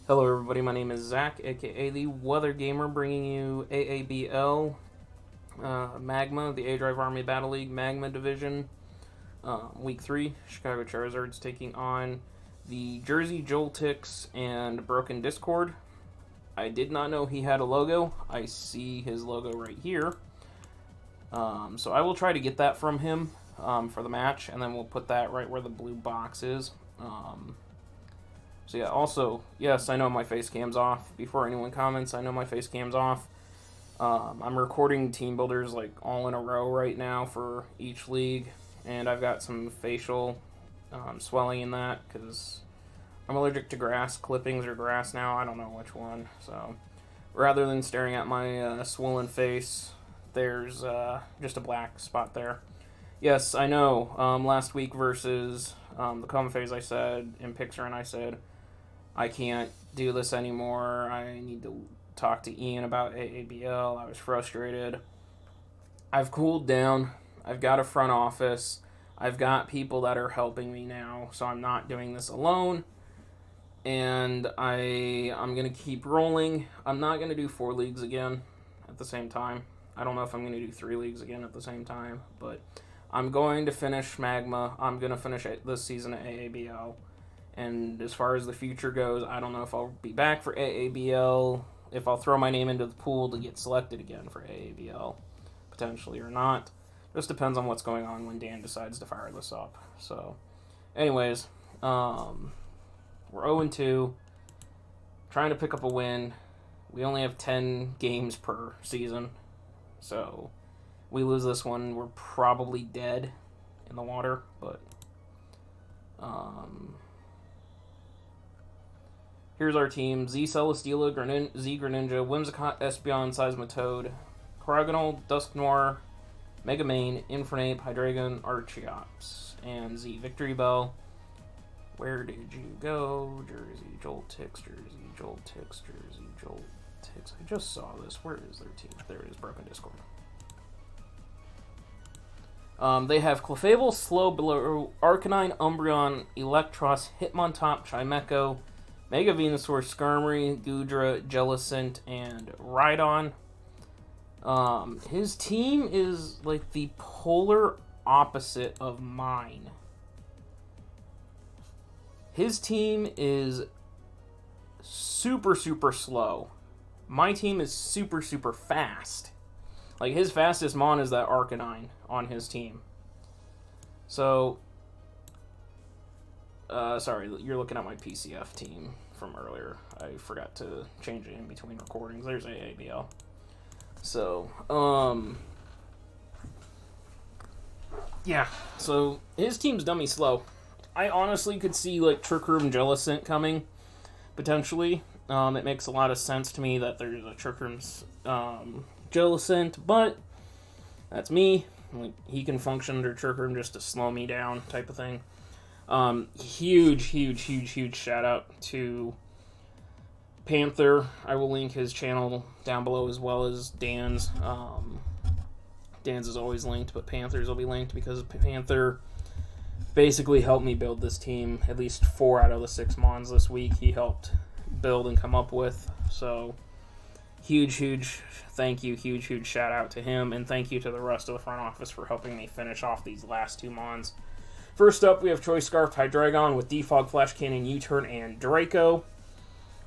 Hello everybody, my name is Zach, aka the Weather Gamer, bringing you aABL, Magma, the A-Drive Army Battle League Magma Division, Week 3, Chicago Charizards taking on the Jersey Joltiks and Broken Discord. I did not know he had a logo. I see his logo right here. So I will try to get that from him for the match, and then we'll put that right where the blue box is. So yeah, also, yes, I know my face cam's off. Before anyone comments, I know my face cam's off. I'm recording team builders like all in a row right now for each league, and I've got some facial swelling in that because I'm allergic to grass clippings or grass now. I don't know which one. So rather than staring at my swollen face, there's just a black spot there. Yes, I know. Last week versus the common phase, I said in Pixar, and I said I can't do this anymore. I need to talk to Ian about aABL. I was frustrated. I've cooled down. I've got a front office. I've got people that are helping me now, so I'm not doing this alone. And I'm going to keep rolling. I'm not going to do 4 leagues again at the same time. I don't know if I'm going to do 3 leagues again at the same time, but I'm going to finish Magma. I'm going to finish this season at aABL. And as far as the future goes, I don't know if I'll be back for aABL, if I'll throw my name into the pool to get selected again for aABL, potentially or not. Just depends on what's going on when Dan decides to fire this up. So, anyways, we're 0-2, trying to pick up a win. We only have 10 games per season, so we lose this one, we're probably dead in the water, but here's our team: Z Celesteela, Z Greninja, Whimsicott, Espeon, Seismitoad, Corriganol, Dusknoir, Mega Mane, Infernape, Hydreigon, Archeops, and Z Victory Bell. Where did you go? Jersey, Joltiks, Jersey, Joltiks, Jersey, Joltiks. I just saw this. Where is their team? There it is, Broken Discord. They have Clefable, Slowbro, Arcanine, Umbreon, Electros, Hitmontop, Chimecho, Mega Venusaur, Skarmory, Goodra, Jellicent, and Rhydon. His team is like the polar opposite of mine. His team is super, super slow. My team is super, super fast. Like, his fastest mon is that Arcanine on his team. So, sorry, you're looking at my PCF team from earlier. I forgot to change it in between recordings. There's aABL. So, yeah. So, his team's dummy slow. I honestly could see, like, Trick Room Jellicent coming, potentially. It makes a lot of sense to me that there's a Trick Room's, Jellicent, but that's me. Like, he can function under Trick Room just to slow me down, type of thing. Huge shout out to Panther. I will link his channel down below as well as Dan's. Dan's is always linked, but Panther's will be linked because Panther basically helped me build this team. At least 4 out of the 6 mons this week he helped build and come up with. So huge thank you, huge shout out to him, and thank you to the rest of the front office for helping me finish off these last 2 mons. First up, we have Choice Scarf Hydreigon with Defog, Flash Cannon, U-Turn, and Draco.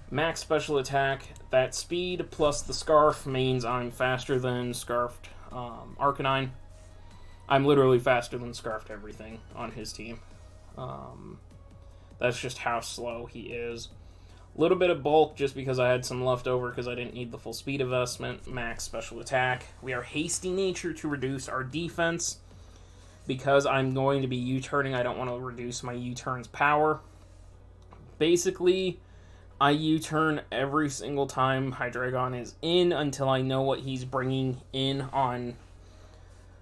Max special attack. That speed plus the Scarf means I'm faster than Scarfed Arcanine. I'm literally faster than Scarfed everything on his team. That's just how slow he is. A little bit of bulk just because I had some left over because I didn't need the full speed investment. Max special attack. We are Hasty Nature to reduce our defense. Because I'm going to be U-turning, I don't want to reduce my U-turn's power. Basically, I U-turn every single time Hydreigon is in until I know what he's bringing in on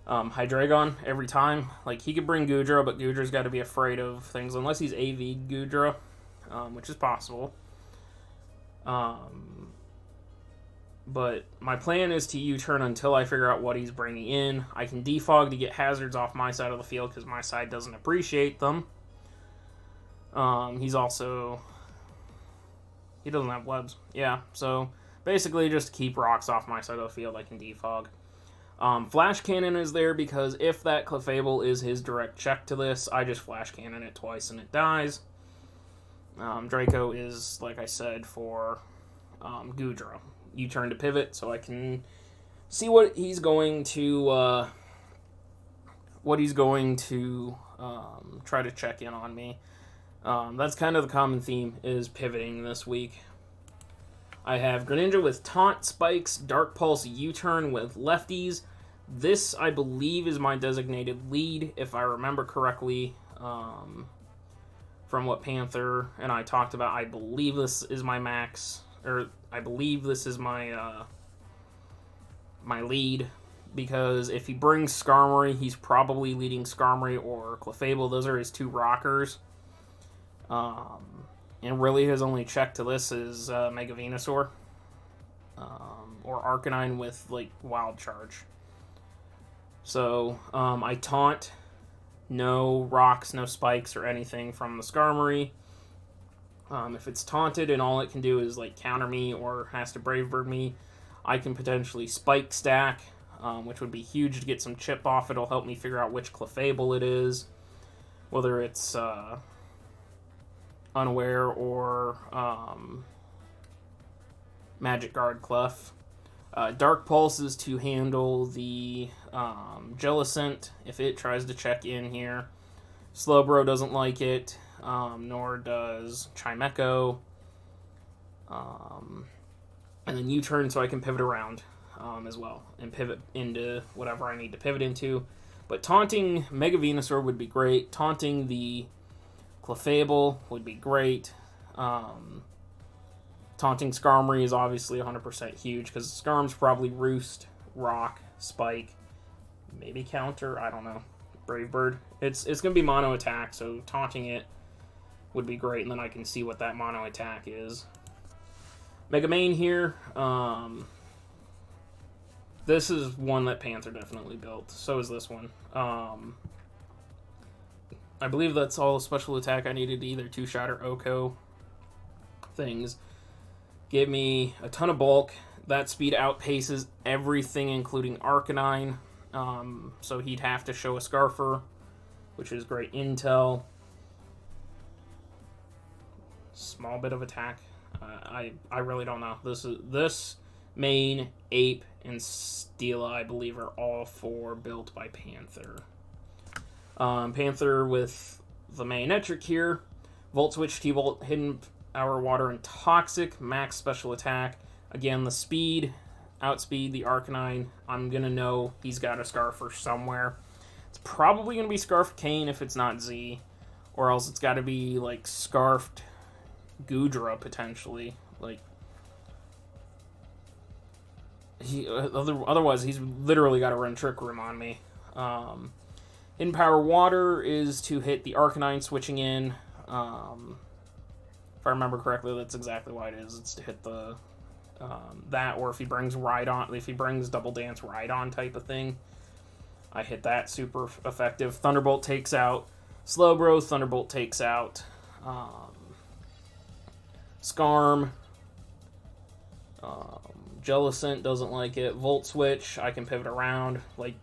Hydreigon every time. Like, he could bring Goodra, but Goodra's got to be afraid of things unless he's AV Goodra, which is possible. But my plan is to U-turn until I figure out what he's bringing in. I can defog to get hazards off my side of the field because my side doesn't appreciate them. He's also He doesn't have webs. Yeah, so basically just to keep rocks off my side of the field, I can defog. Flash Cannon is there because if that Clefable is his direct check to this, I just Flash Cannon it twice and it dies. Draco is, like I said, for Goodra. U-turn to pivot, so I can see what he's going to try to check in on me. That's kind of the common theme, is pivoting this week. I have Greninja with Taunt, Spikes, Dark Pulse, U-turn with lefties. This, I believe, is my designated lead, if I remember correctly, from what Panther and I talked about. I believe this is my max, or I believe this is my my lead, because if he brings Skarmory, he's probably leading Skarmory or Clefable. Those are his two rockers. And really his only check to this is Mega Venusaur. Or Arcanine with, like, Wild Charge. So, I taunt. No rocks, no spikes, or anything from the Skarmory. If it's taunted and all it can do is, like, counter me or has to Brave Bird me, I can potentially Spike Stack, which would be huge to get some chip off. It'll help me figure out which Clefable it is, whether it's Unaware or Magic Guard Clef. Dark Pulse is to handle the Jellicent if it tries to check in here. Slowbro doesn't like it, nor does Chimecho. And then U-turn so I can pivot around as well and pivot into whatever I need to pivot into. But taunting Mega Venusaur would be great. Taunting the Clefable would be great. Taunting Skarmory is obviously 100% huge, because Skarm's probably Roost, Rock, Spike, maybe Counter, I don't know, Brave Bird. It's going to be mono attack, so taunting it would be great, and then I can see what that mono attack is. Mega Main here, this is one that Panther definitely built. So is this one. I believe that's all the special attack I needed to either two-shot or Oko things. Give me a ton of bulk. That speed outpaces everything, including Arcanine. So he'd have to show a Scarfer, which is great intel. Small bit of attack. I really don't know. This main, Ape, and Steela, I believe, are all four built by Panther. Panther with the Manectric here. Volt Switch, T-Volt, Hidden Power, Water, and Toxic. Max special attack. Again, the speed, outspeed the Arcanine. I'm going to know he's got a Scarfer somewhere. It's probably going to be Scarfed Kane if it's not Z. Or else it's got to be, like, Scarfed Goodra, potentially. Like, otherwise, he's literally got to run Trick Room on me. Hidden Power Water is to hit the Arcanine switching in. If I remember correctly, that's exactly why it is. It's to hit the that, or if he brings Rhydon, if he brings Double Dance Rhydon type of thing, I hit that. Super effective. Thunderbolt takes out Slowbro. Thunderbolt takes out Skarm. Jellicent doesn't like it. Volt Switch, I can pivot around. Like,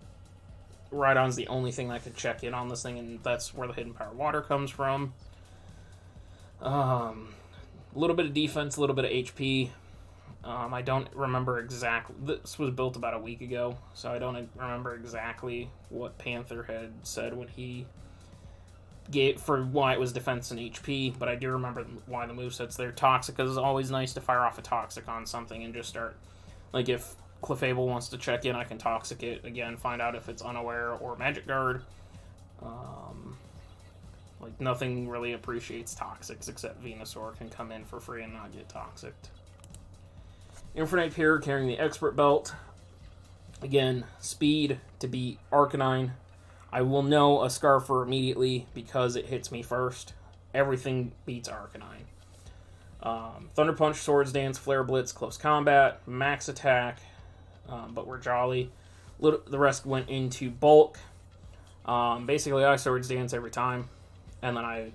Rhydon's the only thing that could check in on this thing, and that's where the Hidden Power Water comes from. A little bit of defense, a little bit of HP. I don't remember exactly. This was built about a week ago, so I don't remember exactly what Panther had said when he gave for why it was defense and HP, but I do remember why the moveset's there. Toxic is always nice to fire off a Toxic on something and just start. Like, if Clefable wants to check in, I can Toxic it again, find out if it's Unaware or Magic Guard. Like, nothing really appreciates Toxics except Venusaur can come in for free and not get Toxicked. Infernape here carrying the Expert Belt. Again, speed to beat Arcanine. I will know a Scarfer immediately because it hits me first. Everything beats Arcanine. Thunder Punch, Swords Dance, Flare Blitz, Close Combat, Max Attack, but we're jolly. The rest went into bulk. Basically, I Swords Dance every time, and then I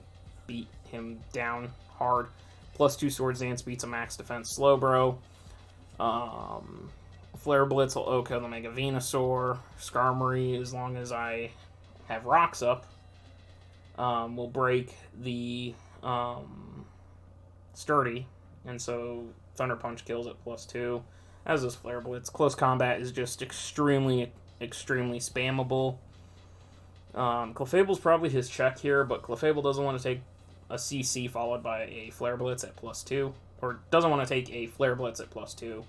beat him down hard. +2 Swords Dance beats a max defense Slowbro. Flare Blitz will OHKO the Mega Venusaur. Skarmory, as long as I have rocks up, will break the Sturdy. And so Thunder Punch kills at +2. As is Flare Blitz. Close Combat is just extremely, extremely spammable. Clefable's probably his check here, but Clefable doesn't want to take a CC followed by a Flare Blitz at +2. Or doesn't want to take a Flare Blitz at +2.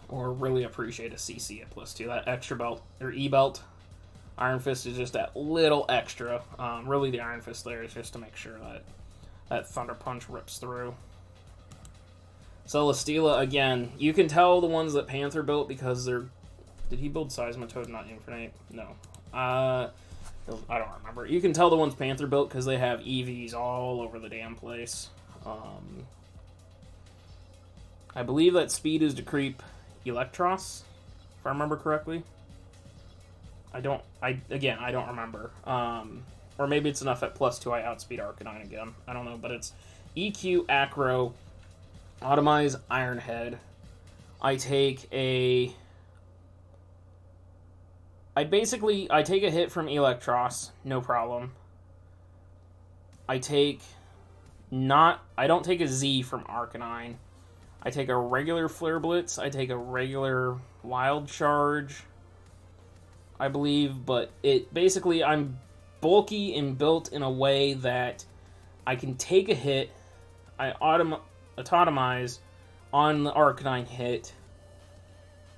Or really appreciate a CC at +2. That extra belt, or E-belt, Iron Fist is just that little extra. Really the Iron Fist there is just to make sure that that Thunder Punch rips through. Celesteela, again, you can tell the ones that Panther built because they're... Did he build Seismitoad, not Infinite? No. I don't remember. You can tell the ones Panther built because they have EVs all over the damn place. I believe that speed is to creep Electros, if I remember correctly. I don't remember. Or maybe it's enough at +2 I outspeed Arcanine again. I don't know, but it's EQ, Acro, Automize, Iron Head. I take a hit from Electros, no problem. I don't take a Z from Arcanine. I take a regular Flare Blitz. I take a regular Wild Charge, I believe, but I'm bulky and built in a way that I can take a hit, I automize on the Arcanine hit,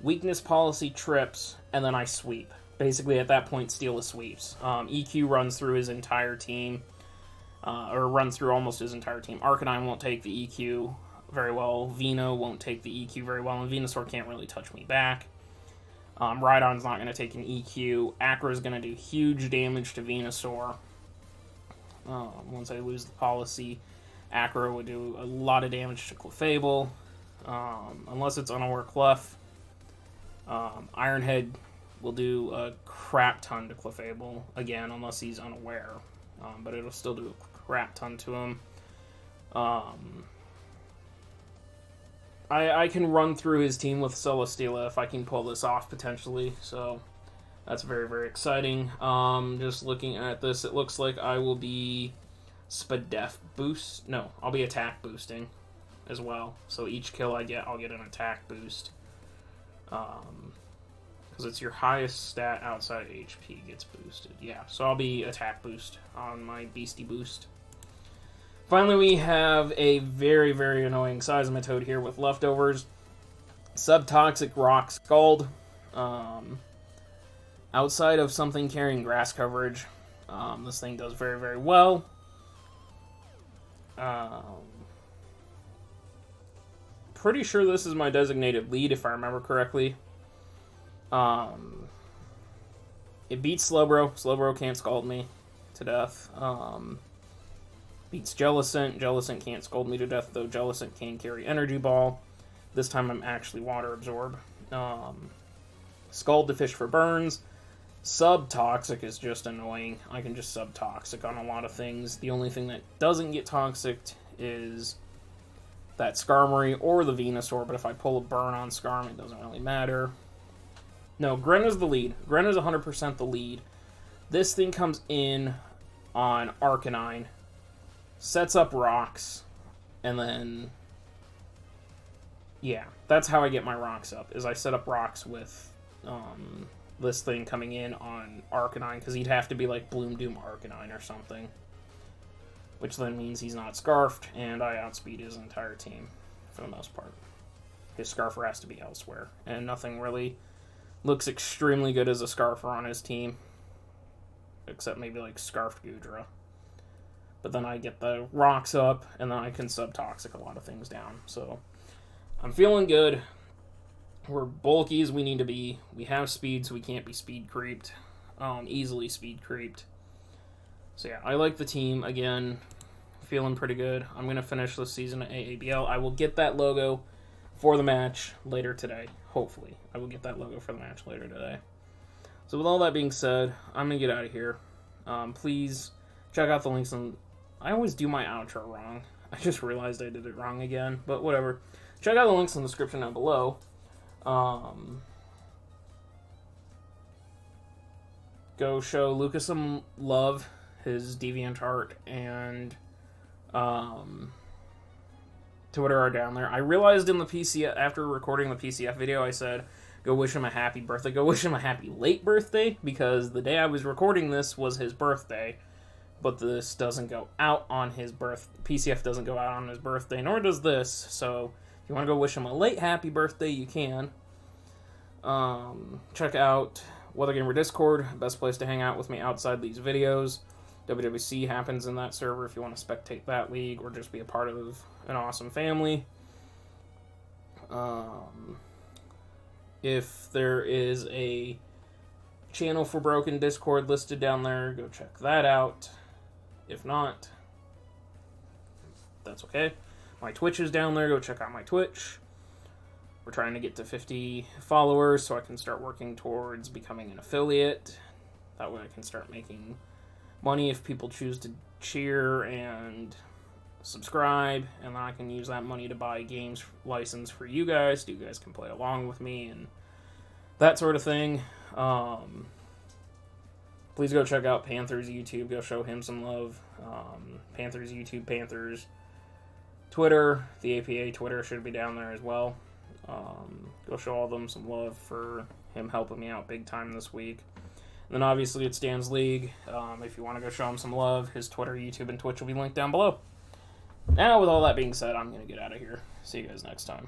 weakness policy trips, and then I sweep. Basically, at that point, Steela sweeps. EQ runs through his entire team, or runs through almost his entire team. Arcanine won't take the EQ very well. Veno won't take the EQ very well, and Venusaur can't really touch me back. Rhydon's not going to take an EQ. Acro's going to do huge damage to Venusaur. Once I lose the policy, Acro would do a lot of damage to Clefable. Unless it's Unaware Clef. Iron Head will do a crap ton to Clefable, again, unless he's unaware. But it'll still do a crap ton to him. I can run through his team with Celesteela if I can pull this off, potentially. So, that's very, very exciting. Just looking at this, it looks like I will be Spadef boost. No, I'll be attack boosting as well. So each kill I get, I'll get an attack boost. Because it's your highest stat outside of HP gets boosted. Yeah, so I'll be attack boost on my Beastie Boost. Finally, we have a very, very annoying Seismitoad here with leftovers. Subtoxic Rock Scald. Outside of something carrying grass coverage, this thing does very, very well. Pretty sure this is my designated lead, if I remember correctly. It beats Slowbro. Slowbro can't scald me to death. Beats Jellicent. Jellicent can't scald me to death, though Jellicent can carry Energy Ball. This time I'm actually Water Absorb. Scald to fish for burns. Subtoxic is just annoying. I can just Subtoxic on a lot of things. The only thing that doesn't get toxic is that Skarmory or the Venusaur, but if I pull a burn on Skarm, it doesn't really matter. No, Grenin's the lead. Grenin's 100% the lead. This thing comes in on Arcanine, sets up rocks, and then, yeah, that's how I get my rocks up, is I set up rocks with this thing coming in on Arcanine, because he'd have to be like Bloom Doom Arcanine or something, which then means he's not Scarfed, and I outspeed his entire team, for the most part. His Scarfer has to be elsewhere, and nothing really looks extremely good as a Scarfer on his team, except maybe like Scarfed Goodra. But then I get the rocks up, and then I can Subtoxic a lot of things down. So, I'm feeling good. We're bulky as we need to be. We have speed, so we can't be speed creeped. Easily speed creeped. So yeah, I like the team. Again, feeling pretty good. I'm going to finish this season at aABL. I will get that logo for the match later today. Hopefully. I will get that logo for the match later today. So with all that being said, I'm going to get out of here. Please check out the links. I always do my outro wrong. I just realized I did it wrong again, but whatever. Check out the links in the description down below. Go show Lucas some love, his DeviantArt and Twitter are down there. I realized in the PCF, after recording the PCF video, I said, go wish him a happy birthday. Go wish him a happy late birthday, because the day I was recording this was his birthday, but this doesn't go out on his PCF doesn't go out on his birthday, nor does this, so if you want to go wish him a late happy birthday, you can. Check out Weather Gamer Discord, best place to hang out with me outside these videos. WWC happens in that server if you want to spectate that league or just be a part of an awesome family. If there is a Channel for Broken Discord listed down there, go check that out. If not, that's okay. My Twitch is down there, go check out my Twitch. We're trying to get to 50 followers so I can start working towards becoming an affiliate. That way I can start making money if people choose to cheer and subscribe, and then I can use that money to buy games license for you guys, so you guys can play along with me and that sort of thing. Please go check out Panther's YouTube, go show him some love. Panther's YouTube, Panther's Twitter, the aABL Twitter should be down there as well. Go show all them some love for him helping me out big time this week. And then obviously it's Dan's League. If you want to go show him some love, his Twitter, YouTube, and Twitch will be linked down below. Now, with all that being said, I'm going to get out of here. See you guys next time.